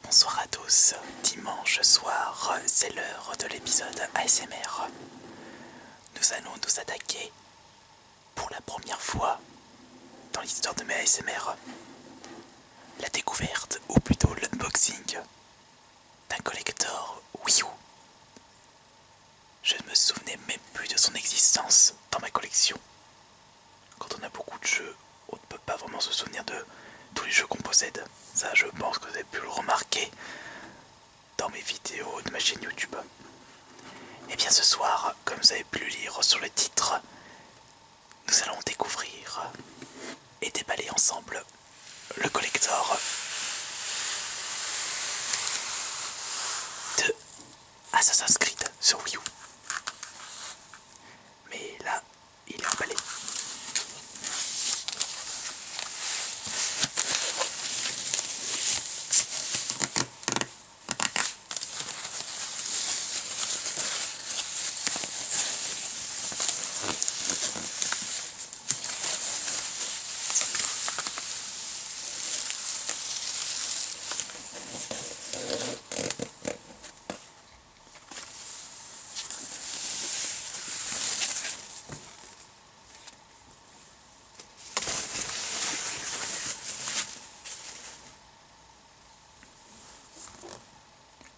Bonsoir à tous, dimanche soir, c'est l'heure de l'épisode ASMR. Nous allons nous attaquer, pour la première fois dans l'histoire de mes ASMR, la découverte, ou plutôt l'unboxing, d'un collector Wii U. Je ne me souvenais même plus de son existence dans ma collection. Quand on a beaucoup de jeux, on ne peut pas vraiment se souvenir de tous les jeux qu'on possède. Ça, je pense que vous avez pu le remarquer dans mes vidéos de ma chaîne YouTube. Et bien ce soir, comme vous avez pu le lire sur le titre, nous allons découvrir et déballer ensemble le collector de Assassin's Creed sur Wii U. Mais là, il est emballé.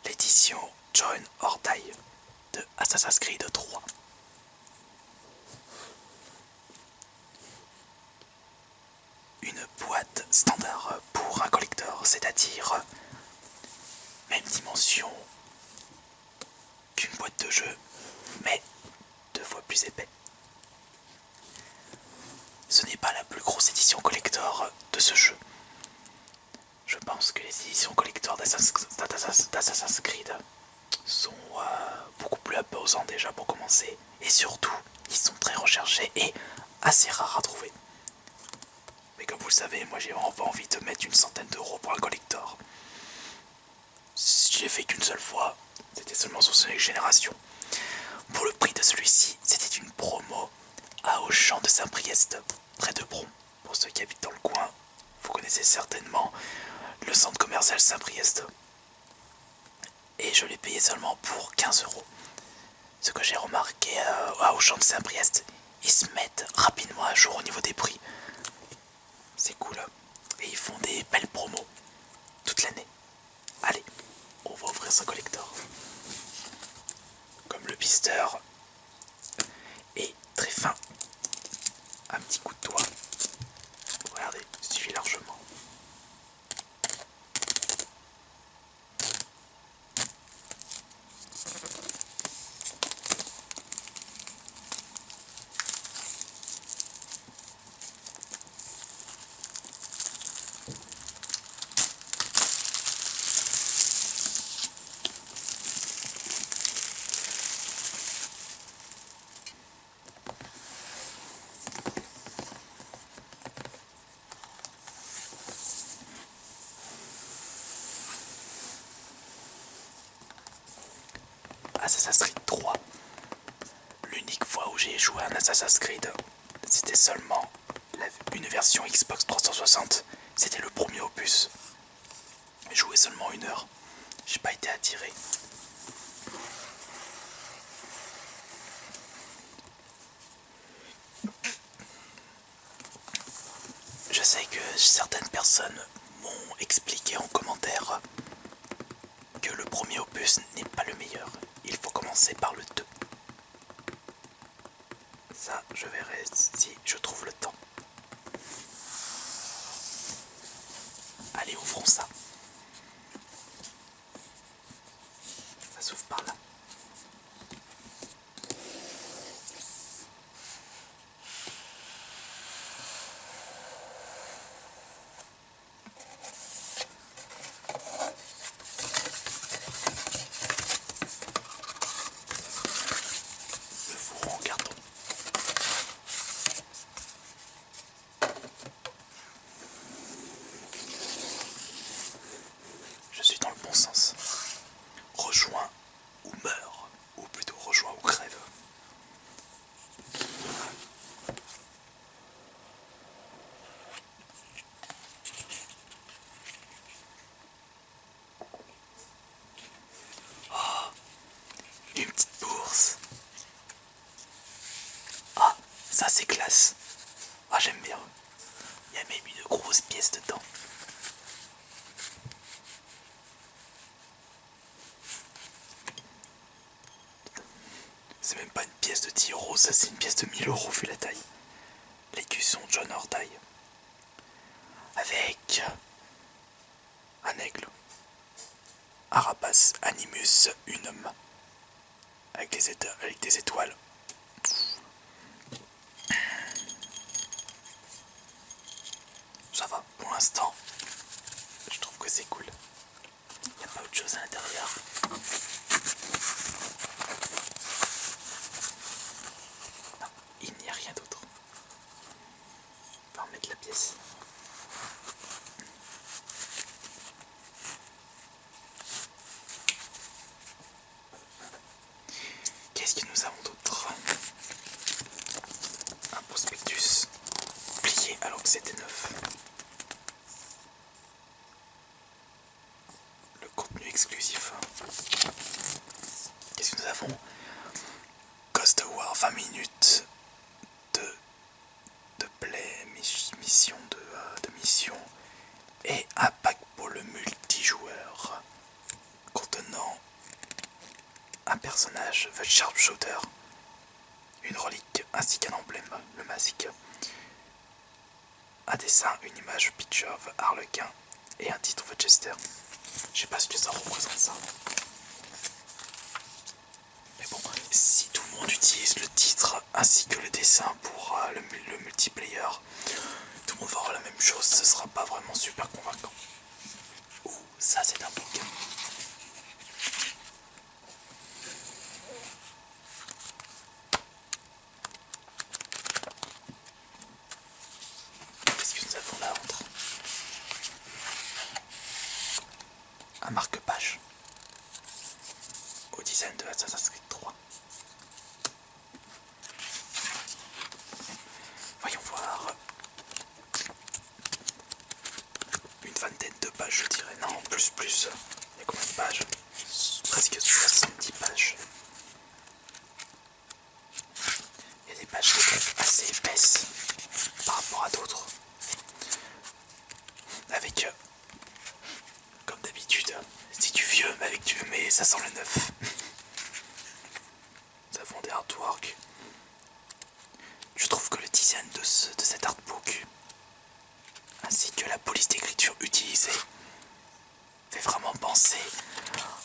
L'édition Join or Die de Assassin's Creed 3. Une boîte standard pour un collector, c'est-à-dire même dimension qu'une boîte de jeu, mais 2 fois plus épais. Ce n'est pas la plus grosse édition collector de ce jeu. Je pense que les éditions collector d'Assassin's Creed sont beaucoup plus imposants déjà pour commencer. Et surtout, ils sont très recherchés et assez rares à trouver. Mais comme vous le savez, moi j'ai vraiment pas envie de mettre une centaine d'euros pour un collector. Si je l'ai fait qu'une seule fois, c'était seulement sur Sonic Génération. Pour le prix de celui-ci, c'était une promo à Auchan de Saint-Priest, près de Bron. Pour ceux qui habitent dans le coin, vous connaissez certainement le centre commercial Saint-Priest. Et je l'ai payé seulement pour 15 euros. Ce que j'ai remarqué à Auchan de Saint-Priest, ils se mettent rapidement à jour au niveau des prix. C'est cool. Et ils font des belles promos toute l'année. Allez, on va ouvrir ce collector. Comme le blister est très fin, un petit coup de doigt. Regardez, il suffit largement. Assassin's Creed 3. L'unique fois où j'ai joué à un Assassin's Creed, c'était seulement une version Xbox 360. C'était le premier opus. J'ai joué seulement 1 heure. J'ai pas été attiré. Je sais que certaines personnes m'ont expliqué en commentaire que le premier opus n'est pas le meilleur. Il faut commencer par le 2. Ça, je verrai si je trouve le temps. Allez, ouvrons ça. Ça s'ouvre par là. Le four en carton. vu la taille. L'écusson John Ordaille. Avec un aigle. Arapace Animus Unum. Avec des étoiles. Ça va, pour l'instant, je trouve que c'est cool. Il n'y a pas autre chose à l'intérieur. Non, il n'y a rien d'autre. On va remettre la pièce. Qu'est-ce que nous avons d'autre? Un prospectus plié alors que c'était neuf. Le contenu exclusif. Qu'est-ce que nous avons? Ghost War 20 minutes de play, mission de mission et un pack pour le multijoueur contenant un personnage, The Sharpshooter, une relique ainsi qu'un emblème, le masque, un dessin, une image, Picture of Harlequin et un titre The Chester. Je sais pas ce que ça représente ça. Mais bon, si tout le monde utilise le titre ainsi que le dessin pour le multiplayer, tout le monde va avoir la même chose, ce sera pas vraiment super convaincant. Ouh, ça c'est un bouquin. Qu'est-ce que nous avons là entre un marque-page au design de Assassin's Creed 3. Voyons voir. Une vingtaine de pages, je dirais. Non, plus. Il y a combien de pages? Presque 70 pages. Il y a des pages assez épaisses par rapport à d'autres. Avec, comme d'habitude, c'est du vieux, mais ça sent le neuf. Nous avons des artworks. Je trouve que le design de cet artbook, ainsi que la police d'écriture utilisée, fait vraiment penser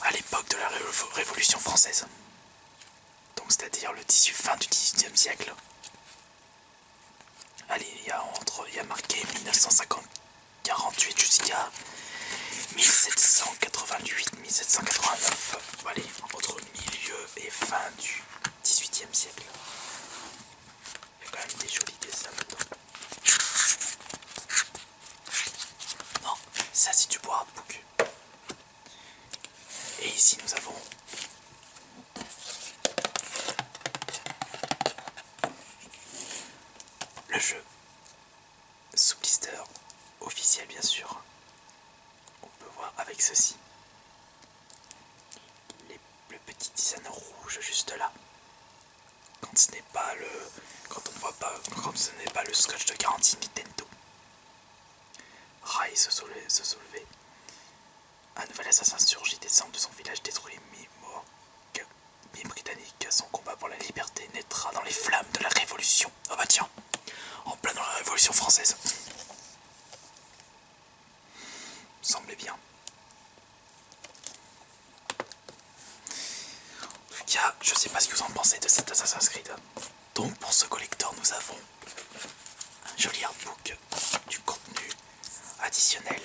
à l'époque de la Révolution française. Donc c'est-à-dire fin du XVIIIe siècle. Allez, il y a marqué 1948 jusqu'à 1788-1789. Allez, entre milieu et fin du XVIIIe siècle. Il y a quand même des jolis dessins dedans. Non, ça c'est du bois artbook. Et ici nous avons le jeu sous blister officiel bien sûr. On peut voir avec ceci le petit design rouge juste là. Quand ce n'est pas quand ce n'est pas le scotch de garantie Nintendo. Rai se soulevait. Un nouvel assassin surgit des cendres de son village détruit mi-britannique. Son combat pour la liberté naîtra dans les flammes de la Révolution. Oh bah tiens, en plein dans la Révolution française. Semblait bien. En tout cas, je sais pas ce que vous en pensez de cet Assassin's Creed. Donc pour ce collector, nous avons un joli artbook, du contenu additionnel,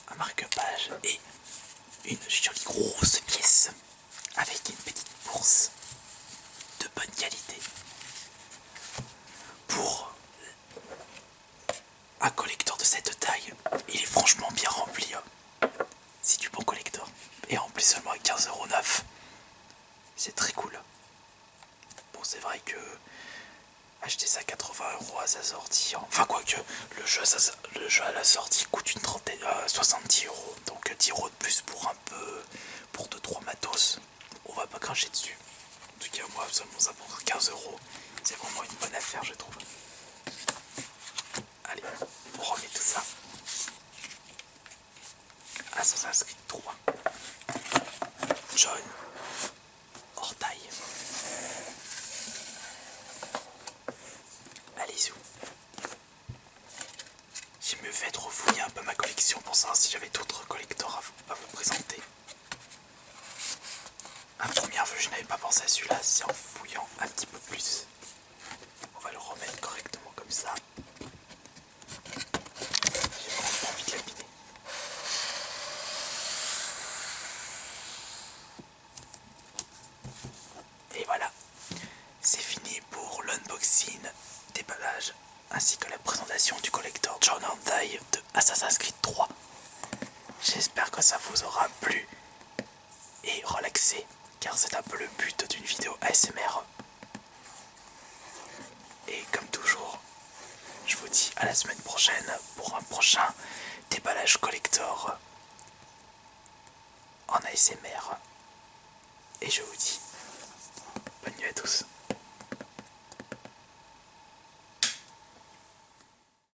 un marque-page et une jolie grosse pièce avec une petite bourse de bonne qualité. Pour un collector de cette taille, il est franchement bien rempli. C'est du bon collector. Et en plus seulement à 15,9€. C'est très cool. Bon, c'est vrai que acheter ça à 80€ à sa sortie, enfin quoique le jeu à la sortie coûte une trentaine, 70€, donc 10€ de plus pour 2-3 matos, on va pas cracher dessus. En tout cas moi seulement ça pour 15€, c'est vraiment une bonne affaire je trouve. Allez, on remet tout ça. Assassin's Creed 3. John Ordaille. fouiller un peu ma collection pour savoir si j'avais d'autres collectors à vous présenter. À première vue, je n'avais pas pensé à celui-là, c'est en fouillant un petit peu plus. On va le remettre correctement comme ça. J'ai vraiment pas envie de l'abîmer. Et voilà, c'est fini pour l'unboxing, déballage, ainsi que la présentation du collector John Handai de Assassin's Creed 3. J'espère que ça vous aura plu et relaxé, car c'est un peu le but d'une vidéo ASMR. Et comme toujours, je vous dis à la semaine prochaine pour un prochain déballage collector en ASMR. Et je vous dis